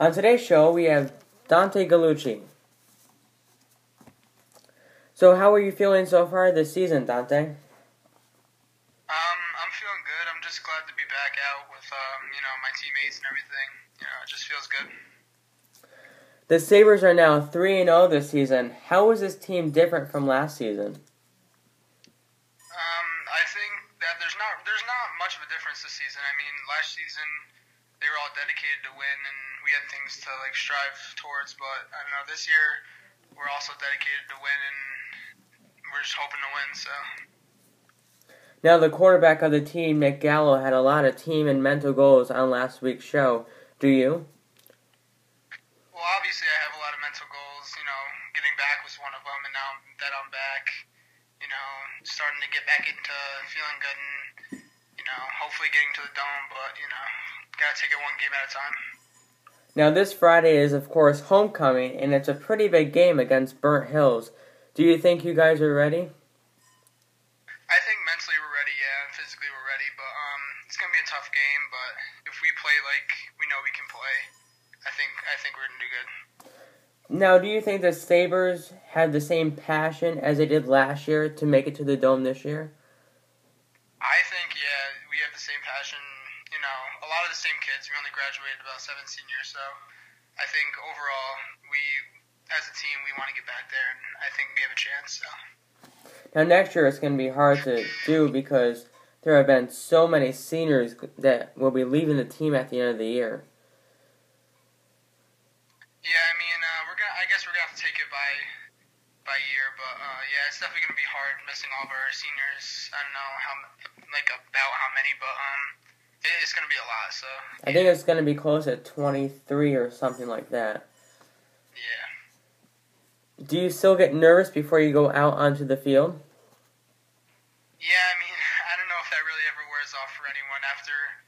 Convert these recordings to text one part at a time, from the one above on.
On today's show, we have Dante Gallucci. So how are you feeling so far this season, Dante? I'm feeling good. I'm just glad to be back out with, my teammates and everything. It just feels good. The Sabres are now 3-0 this season. How is this team different from last season? I think that there's not much of a difference this season. I mean, last season they were all dedicated to win, and we had things to strive towards. But I don't know, this year we're also dedicated to win, and we're just hoping to win. So. Now, the quarterback of the team, Nick Gallo, had a lot of team and mental goals on last week's show. Do you? Well, obviously I have a lot of mental goals. Getting back was one of them, and now that I'm back, starting to get back into feeling good and, hopefully getting to the dome. But, got to take it one game at a time. Now, this Friday is, of course, homecoming, and it's a pretty big game against Burnt Hills. Do you think you guys are ready? I think mentally we're ready, yeah, and physically we're ready, but it's gonna be a tough game. But if we play like we know we can play, I think we're gonna do good. Now, do you think the Sabres have the same passion as they did last year to make it to the Dome this year? I think, yeah, we have the same passion. A lot of the same kids. We only graduated about 7 seniors, so I think overall we, as a team, we want to get back there, and I think we have a chance. So. Now, next year it's going to be hard to do because there have been so many seniors that will be leaving the team at the end of the year. Yeah, I mean, I guess we're gonna have to take it by year, but yeah, it's definitely gonna be hard missing all of our seniors. I don't know about how many, but it's gonna be a lot. So. I think it's gonna be close to 23 or something like that. Yeah. Do you still get nervous before you go out onto the field? Yeah, I mean, I don't know if that really ever wears off for anyone after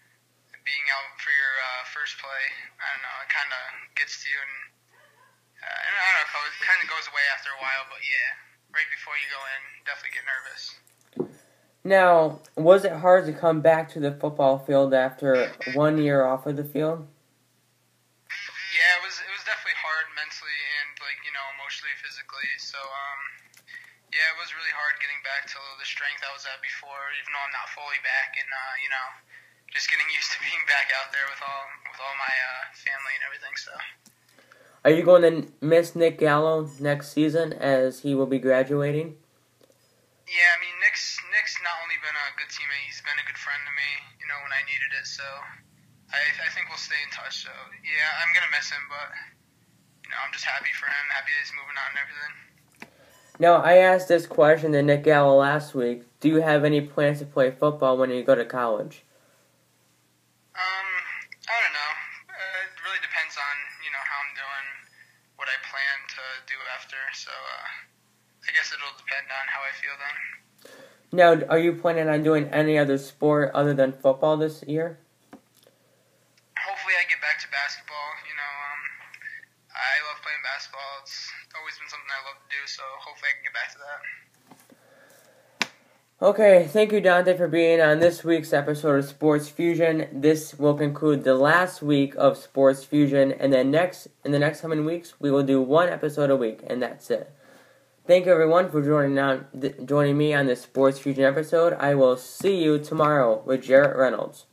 being out for your first play. I don't know, it kind of gets to you, and I don't know, it kind of goes away after a while, but yeah, right before you go in, definitely get nervous. Now, was it hard to come back to the football field after 1 year off of the field? Yeah, it was definitely hard mentally and emotionally, physically. So yeah, it was really hard getting back to the strength I was at before, even though I'm not fully back, and just getting used to being back out there with all my family and everything. So. Are you going to miss Nick Gallo next season as he will be graduating? Yeah, I mean Nick's not only been a good teammate, he's been a good friend to me. When I needed it. So. I think we'll stay in touch, so yeah, I'm going to miss him, but, I'm just happy for him, happy that he's moving on and everything. Now, I asked this question to Nick Gallo last week. Do you have any plans to play football when you go to college? I don't know. It really depends on, how I'm doing, what I plan to do after, so I guess it'll depend on how I feel then. Now, are you planning on doing any other sport other than football this year? Hopefully I get back to basketball. I love playing basketball. It's always been something I love to do, so hopefully I can get back to that. Okay, thank you, Dante, for being on this week's episode of Sports Fusion. This will conclude the last week of Sports Fusion, and then in the next coming weeks, we will do one episode a week, and that's it. Thank you, everyone, for joining me on this Sports Fusion episode. I will see you tomorrow with Jarrett Reynolds.